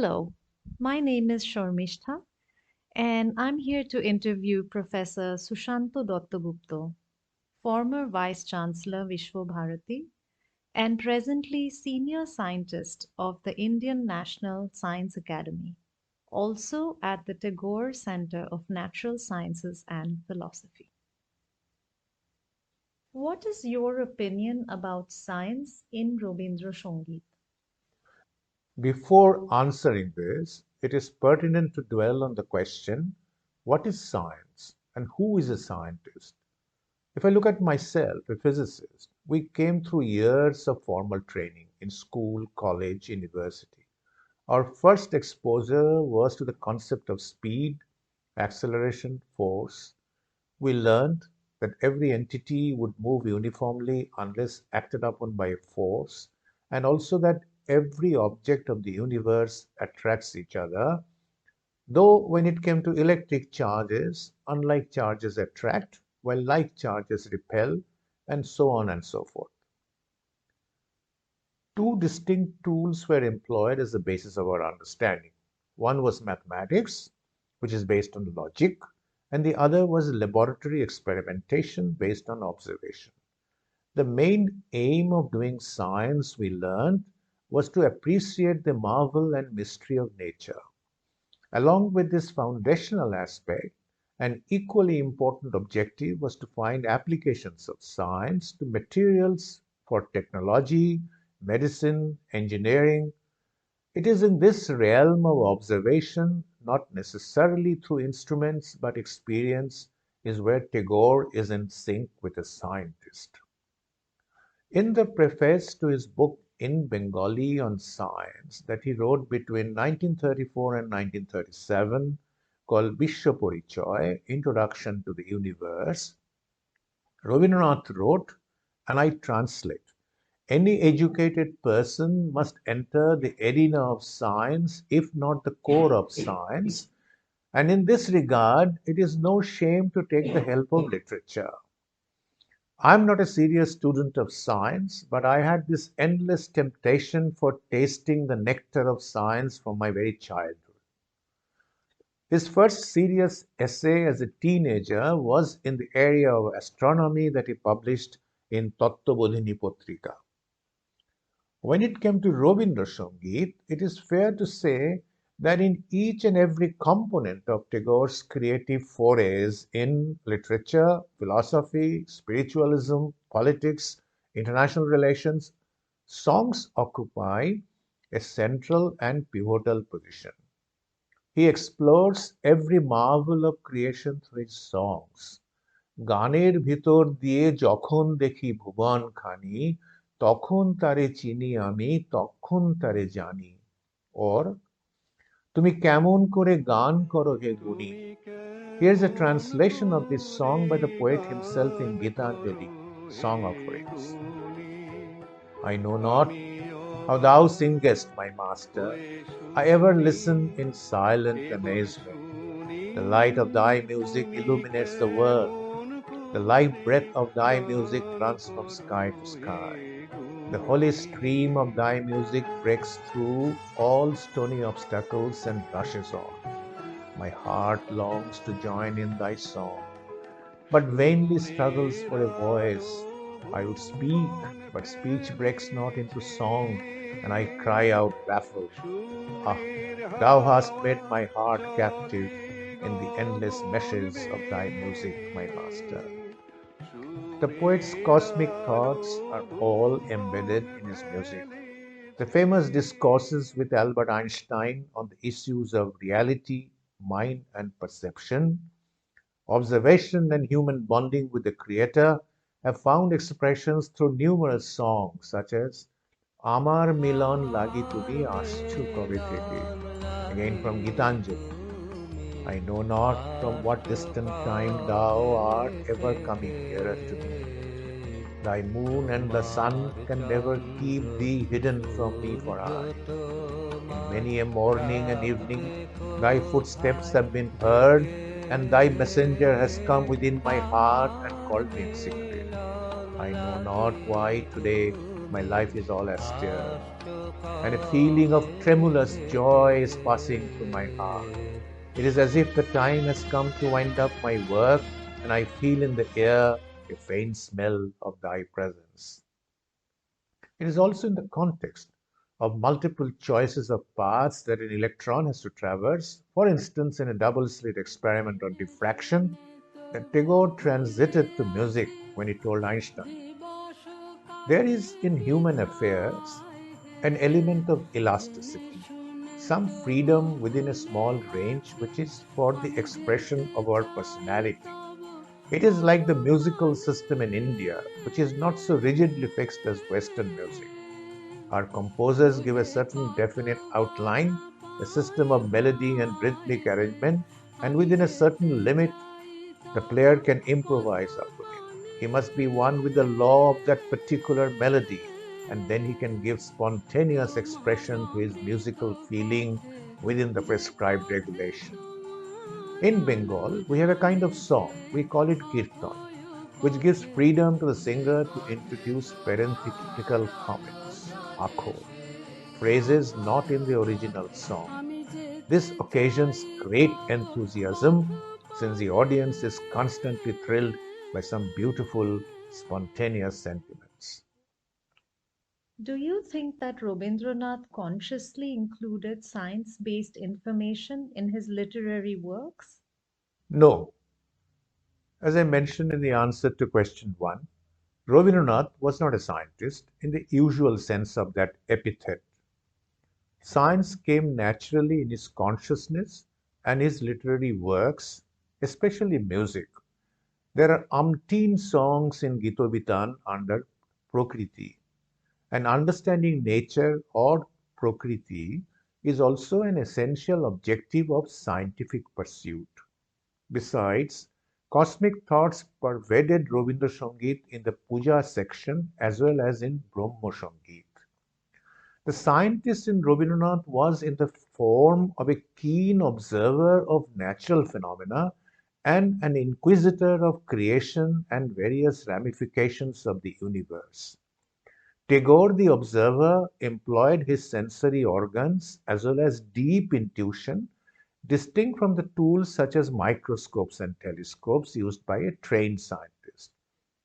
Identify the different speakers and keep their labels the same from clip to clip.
Speaker 1: Hello, my name is Sharmishta, and I'm here to interview Professor Sushanta Dattagupta, former Vice-Chancellor Visva-Bharati and presently Senior Scientist of the Indian National Science Academy, also at the Tagore Center of Natural Sciences and Philosophy. What is your opinion about science in Rabindrasangeet?
Speaker 2: Before answering this, it is pertinent to dwell on the question, what is science and who is a scientist? If I look at myself, a physicist, we came through years of formal training in school, college, university. Our first exposure was to the concept of speed, acceleration, force. We learned that every entity would move uniformly unless acted upon by a force, and also that every object of the universe attracts each other, though when it came to electric charges, unlike charges attract, while like charges repel, and so on and so forth. Two distinct tools were employed as the basis of our understanding. One was mathematics, which is based on logic, and the other was laboratory experimentation based on observation. The main aim of doing science, we learned, was to appreciate the marvel and mystery of nature. Along with this foundational aspect, an equally important objective was to find applications of science to materials for technology, medicine, engineering. It is in this realm of observation, not necessarily through instruments but experience, is where Tagore is in sync with a scientist. In the preface to his book in Bengali on science that he wrote between 1934 and 1937, called Visva-Parichay, Introduction to the Universe, Rabindranath wrote, and I translate, any educated person must enter the arena of science, if not the core of science, and in this regard, it is no shame to take the help of literature. I'm not a serious student of science, but I had this endless temptation for tasting the nectar of science from my very childhood. His first serious essay as a teenager was in the area of astronomy that he published in Tattvabodhini Patrika. When it came to Rabindrasangeet, it is fair to say that in each and every component of Tagore's creative forays in literature, philosophy, spiritualism, politics, international relations, songs occupy a central and pivotal position. He explores every marvel of creation through his songs. গানের ভিতর দিয়ে যখন দেখি ভুবন খানি তখন তারে চিনি আমি তখন তারে জানি or তুমি কেমন করে গান করো হে গুণী. Here's a translation of this song by the poet himself in Gitanjali, Song Offerings. I know not how thou singest, my master. I ever listen in silent amazement. The light of thy music illuminates the world. The life breath of thy music runs from sky to sky. The holy stream of thy music breaks through all stony obstacles and rushes on. My heart longs to join in thy song, but vainly struggles for a voice. I would speak, but speech breaks not into song, and I cry out baffled. Ah, thou hast made my heart captive in the endless meshes of thy music, my master. The poet's cosmic thoughts are all embedded in his music. The famous discourses with Albert Einstein on the issues of reality, mind, and perception, observation, and human bonding with the Creator have found expressions through numerous songs such as Amar Milon Lagi Tumi Aschu Kobe Theke, again from Gitanjali. I know not from what distant time thou art ever coming nearer to me. Thy moon and the sun can never keep thee hidden from me for aye. In many a morning and evening, thy footsteps have been heard, and thy messenger has come within my heart and called me in secret. I know not why today my life is all austere, and a feeling of tremulous joy is passing through my heart. It is as if the time has come to wind up my work, and I feel in the air a faint smell of thy presence. It is also in the context of multiple choices of paths that an electron has to traverse, for instance, in a double slit experiment on diffraction, that Tagore transited to music when he told Einstein, there is in human affairs an element of elasticity, some freedom within a small range which is for the expression of our personality. It is like the musical system in India, which is not so rigidly fixed as Western music. Our composers give a certain definite outline, a system of melody and rhythmic arrangement, and within a certain limit, the player can improvise upon it. He must be one with the law of that particular melody, and then he can give spontaneous expression to his musical feeling within the prescribed regulation. In Bengal, we have a kind of song, we call it kirtan, which gives freedom to the singer to introduce parenthetical comments, akho, phrases not in the original song. This occasions great enthusiasm since the audience is constantly thrilled by some beautiful, spontaneous sentiments.
Speaker 1: Do you think that Rabindranath consciously included science based information in his literary works?
Speaker 2: No, as I mentioned in the answer to question 1, Rabindranath was not a scientist in the usual sense of that epithet. Science came naturally in his consciousness and his literary works, especially music. There are umpteen songs in Gitobitan under Prokriti, and understanding nature or Prokriti is also an essential objective of scientific pursuit. Besides, cosmic thoughts pervaded Rabindrasangeet in the Puja section as well as in Brahmo Sangeet. The scientist in Rabindranath was in the form of a keen observer of natural phenomena and an inquisitor of creation and various ramifications of the universe. Tagore, the observer, employed his sensory organs as well as deep intuition, distinct from the tools such as microscopes and telescopes used by a trained scientist.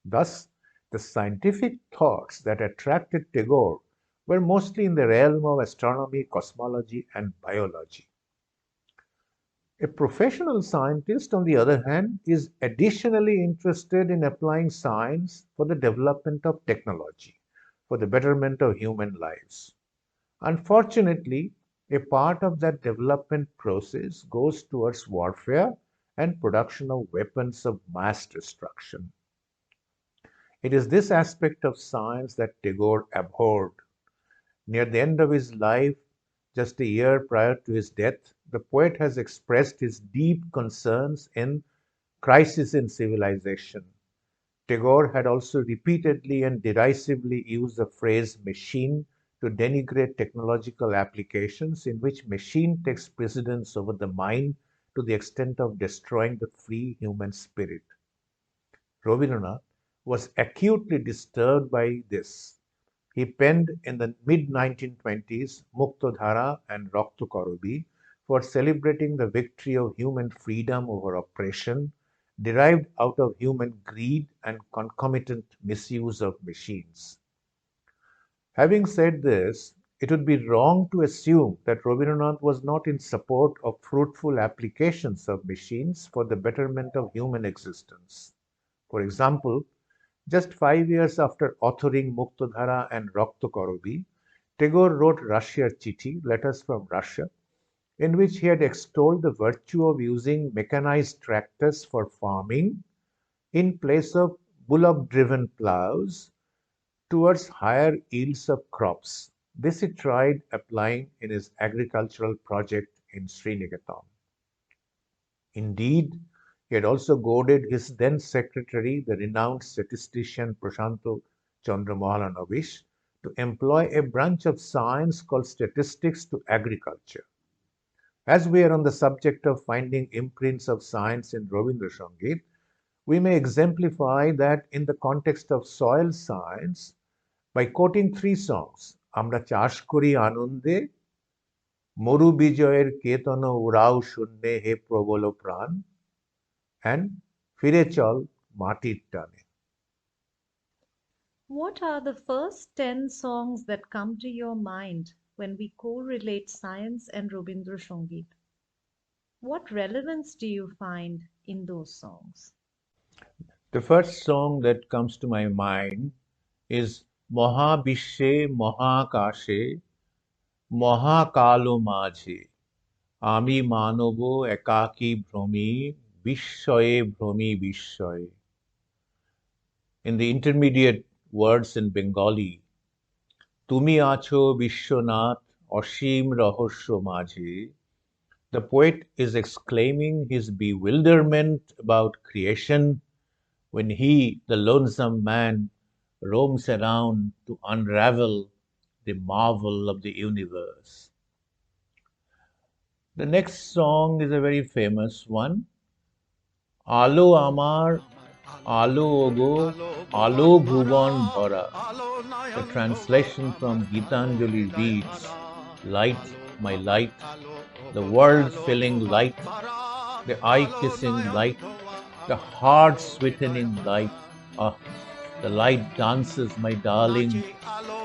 Speaker 2: Thus, the scientific thoughts that attracted Tagore were mostly in the realm of astronomy, cosmology, and biology. A professional scientist, on the other hand, is additionally interested in applying science for the development of technology, for the betterment of human lives. Unfortunately, a part of that development process goes towards warfare and production of weapons of mass destruction. It is this aspect of science that Tagore abhorred. Near the end of his life, just a year prior to his death, the poet has expressed his deep concerns in Crisis in Civilization. Tagore had also repeatedly and derisively used the phrase machine to denigrate technological applications in which machine takes precedence over the mind to the extent of destroying the free human spirit. Rabindranath was acutely disturbed by this. He penned in the mid-1920s Muktodhara and Raktokorobi for celebrating the victory of human freedom over oppression derived out of human greed and concomitant misuse of machines. Having said this, it would be wrong to assume that Rabindranath was not in support of fruitful applications of machines for the betterment of human existence. For example, just 5 years after authoring Muktodhara and Raktokorobi, Tagore wrote Russia Chithi, Letters from Russia, in which he had extolled the virtue of using mechanized tractors for farming in place of bullock-driven plows towards higher yields of crops. This he tried applying in his agricultural project in Sriniketan. Indeed, he had also goaded his then secretary, the renowned statistician Sushanta Dattagupta, to employ a branch of science called statistics to agriculture. As we are on the subject of finding imprints of science in Rabindrasangeet, we may exemplify that in the context of soil science, by quoting three songs, আমরা চাষ করি আনন্দে, মরু বিজয়ের কেতন উড়াও শূন্যে হে প্রবল প্রাণ, and ফিরে চল মাটির টানে.
Speaker 1: What are the first 10 songs that come to your mind when we correlate science and Rabindrasangeet? What relevance do you find in those songs?
Speaker 2: The first song that comes to my mind is মহাবিশ্বে মহাকাশে মহাকালো মাঝে আমি মানব একাকী ভ্রমি বিস্ময়ে ভ্রমি বিস্ময়ে. In the intermediate words in Bengali, তুমি আছো বিশ্বনাথ অসীম রহস্য মাঝে, the poet is exclaiming his bewilderment about creation when he, the lonesome man, roams around to unravel the marvel of the universe. The next song is a very famous one. আলো আমার আলো ওগো আলো ভুবন ভরা. The translation from Gitanjali reads, light, my light, the world-filling light, the eye-kissing light, the heart-sweetening light. Ah, the light dances, my darling,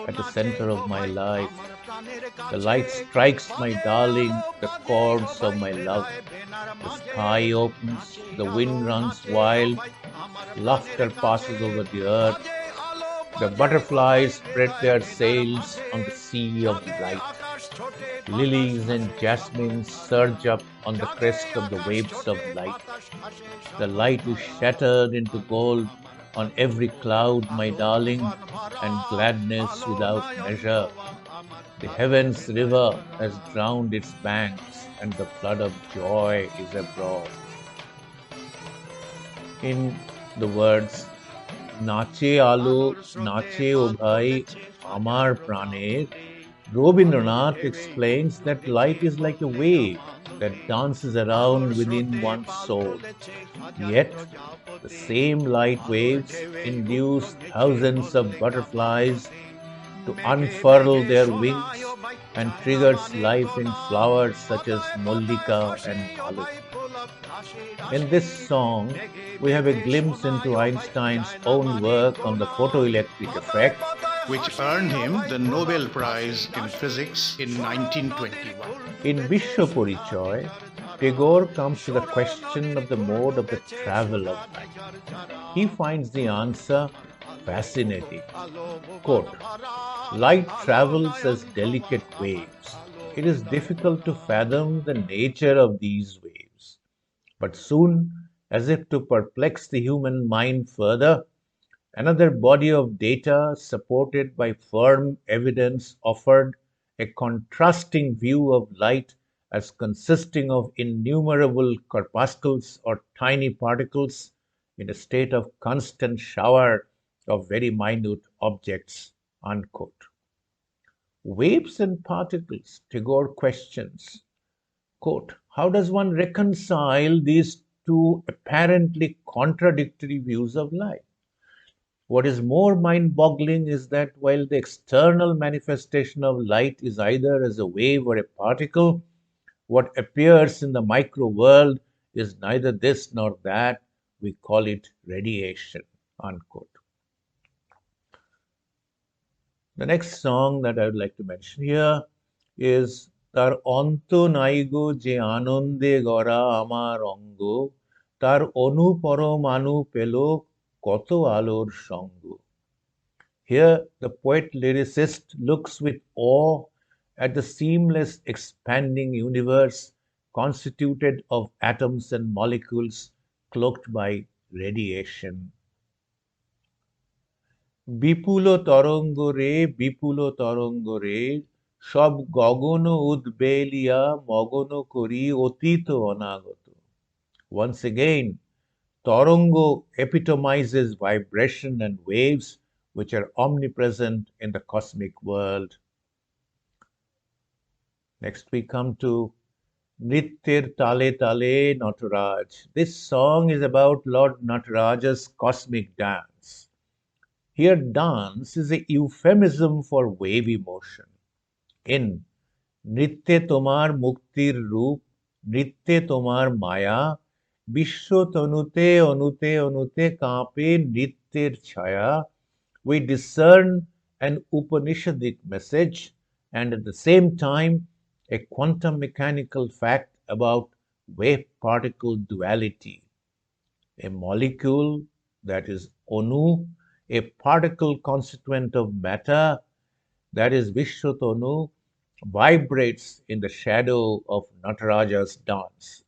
Speaker 2: at the center of my life. The light strikes, my darling, the chords of my love. The sky opens, the wind runs wild, laughter passes over the earth. The butterflies spread their sails on the sea of light. Lilies and jasmines surge up on the crest of the waves of light. The light is shattered into gold on every cloud, my darling, and gladness without measure. The heavens' river has drowned its banks, and the flood of joy is abroad. In the words, নাচে আলো নাচে ও ভাই আমার প্রাণের, Rabindranath explains that light is like a wave that dances around within one's soul. Yet, the same light waves induce thousands of butterflies to unfurl their wings and triggers life in flowers such as Mallika and Malati. In this song, we have a glimpse into Einstein's own work on the photoelectric effect,
Speaker 3: which earned him the Nobel Prize in Physics in 1921.
Speaker 2: In Visva-Parichay, Tagore comes to the question of the mode of the travel of light. He finds the answer fascinating. Quote, light travels as delicate waves. It is difficult to fathom the nature of these waves. But soon, as if to perplex the human mind further, another body of data supported by firm evidence offered a contrasting view of light as consisting of innumerable corpuscles or tiny particles in a state of constant shower of very minute objects. Unquote. Waves and particles, Tagore questions. Quote, how does one reconcile these two apparently contradictory views of light? What is more mind-boggling is that while the external manifestation of light is either as a wave or a particle, what appears in the micro world is neither this nor that. We call it radiation. Unquote. The next song that I would like to mention here is তার অন্ত নাই গো যে আনন্দে গড়া আমার অঙ্গ, তার অনুপরমাণু পেল কত আলোর সঙ্গ. Here, the poet lyricist looks with awe at the seamless expanding universe constituted of atoms and molecules cloaked by radiation. বিপুল তরঙ্গ রে বিপুল তরঙ্গ রে সব গগন উদ্বেলিয়া মগন করি অতীত অনাগত. Once again, Tarango epitomizes vibration and waves which are omnipresent in the cosmic world. Next we come to Nrittir Tale Tale Nataraj. This song is about Lord Nataraja's cosmic dance. Here, dance is a euphemism for wavy motion. In Nritte Tomar Muktir Roop, Nritte Tomar Maya, Bishwo Tanute Onute Onute Kape Nrityer Chaya, we discern an Upanishadic message and at the same time a quantum mechanical fact about wave particle duality. A molecule, that is Onu, a particle constituent of matter, that is Vishwatonu, vibrates in the shadow of Nataraja's dance.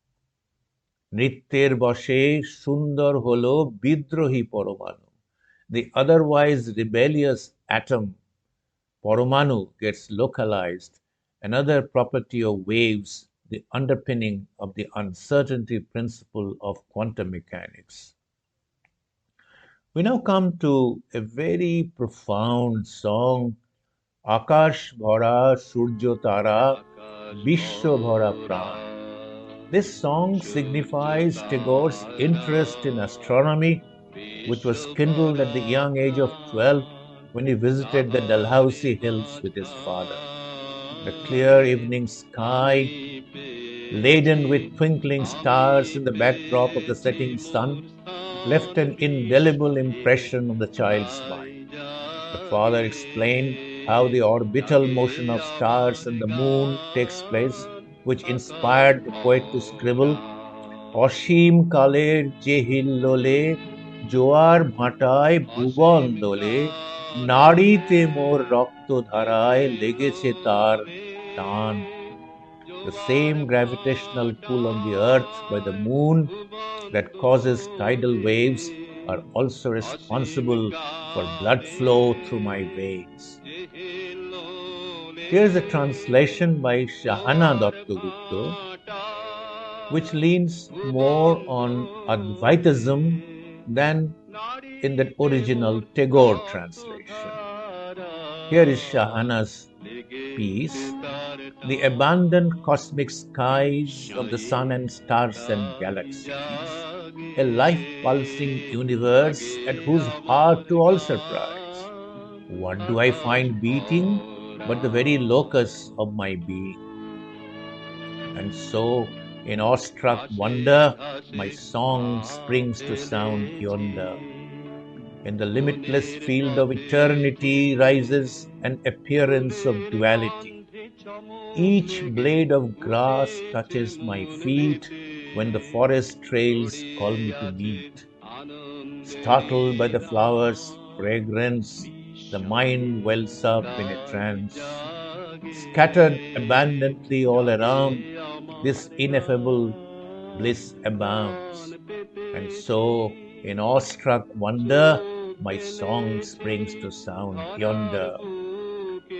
Speaker 2: Nrityer বশে সুন্দর হলো বিদ্রোহী পরমাণু. The otherwise rebellious atom, Poromanu, gets localized, another property of waves, the underpinning of the uncertainty principle of quantum mechanics. We now come to a very profound song, Akash Bhara Surjo Tara, Bishwa Bhara Pran. This song signifies Tagore's interest in astronomy, which was kindled at the young age of 12 when he visited the Dalhousie Hills with his father. The clear evening sky, laden with twinkling stars in the backdrop of the setting sun, left an indelible impression on the child's mind. The father explained how the orbital motion of stars and the moon takes place, which inspired the poet to scribble, অসীম কালের যে হিল্লোলে জোয়ার ভাটায় ভুবন দোলে নাড়িতে মোর রক্তধারায় লেগেছে তার টান. The same gravitational pull on the earth by the moon that causes tidal waves are also responsible for blood flow through my veins. Here's a translation by Sushanta Dattagupta, which leans more on Advaitism than in the original Tagore translation. Here is Shahana's piece, The Abandoned Cosmic Skies of the Sun and Stars and Galaxies, a life-pulsing universe at whose heart to all surprise. What do I find beating but the very locus of my being? And so, in awestruck wonder, my song springs to sound yonder. In the limitless field of eternity rises an appearance of duality. Each blade of grass touches my feet when the forest trails call me to meet. Startled by the flower's fragrance, the mind wells up in a trance. Scattered abundantly all around, this ineffable bliss abounds. And so, in awestruck wonder, my song springs to sound yonder.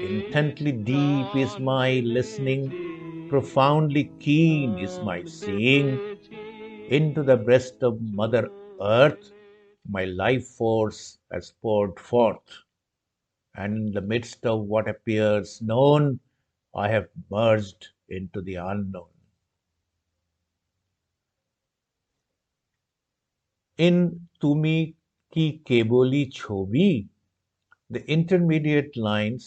Speaker 2: Intently deep is my listening, profoundly keen is my seeing. Into the breast of Mother Earth, my life force has poured forth. And in the midst of what appears known, I have merged into the unknown. In Tumi Ki Keboli Chobi, the intermediate lines,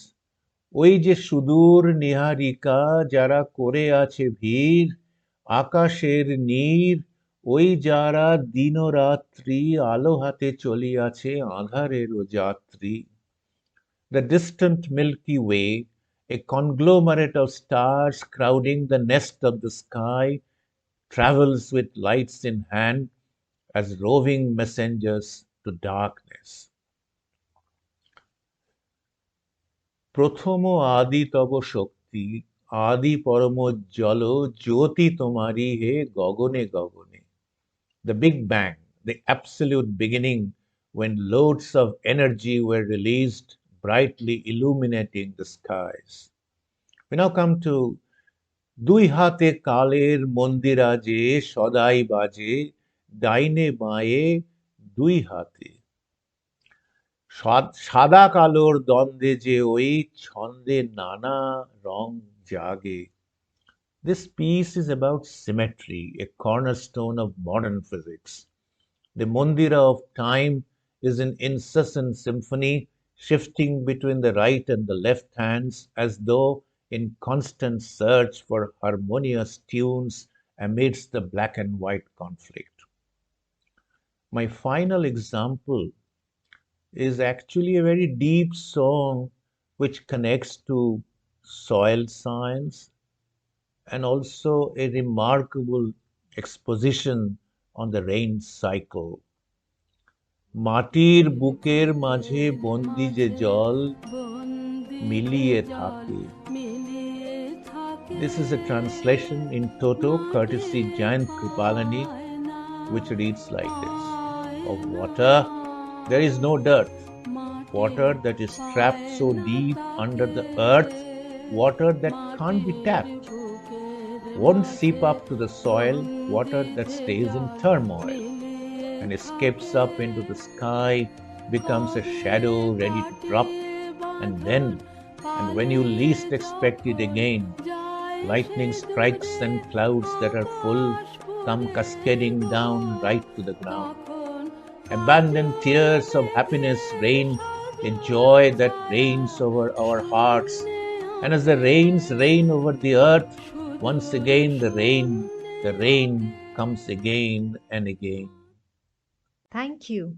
Speaker 2: ওই যে সুদূর নিহারিকা যারা করে আছে ভিড়, আকাশের নীর, ওই যারা দিনরাত্রি আলো হাতে চলিয়াছে আঁধারেরও যাত্রী. The distant Milky Way, a conglomerate of stars crowding the nest of the sky, travels with lights in hand as roving messengers to darkness. প্রথম আদি তব শক্তি, আদি পরমোজ্জ্বল জ্যোতি তোমারি হে গগনে গগনে. The Big Bang, the absolute beginning when loads of energy were released, brightly illuminating the skies. We now come to দুই হাতে কালের মন্দিরাজে সদাই বাজে, ডাইনে বাঁয়ে দুই হাতে. সাদা কালোর দ্বন্দ্বে যে ওই ছন্দে নানা রং জাগে. This piece is about symmetry, a cornerstone of modern physics. The Mandira of time is in incessant symphony, shifting between the right and the left hands as though in constant search for harmonious tunes amidst the black and white conflict. My final example is actually a very deep song which connects to soil science and also a remarkable exposition on the rain cycle. মাটির বুকের মাঝে বন্দি যে জল মিলিয়ে থাকে. This is a translation in toto courtesy Jayant Kripalani, which reads like this. Of water there is no dearth, water that is trapped so deep under the earth, water that can't be tapped, won't seep up to the soil, water that stays in turmoil and escapes up into the sky, becomes a shadow ready to drop, and then, and when you least expect it again, lightning strikes and clouds that are full come cascading down right to the ground. Abandoned tears of happiness rain, a joy that reigns over our hearts. And as the rains rain over the earth, once again the rain comes again and again.
Speaker 1: Thank you.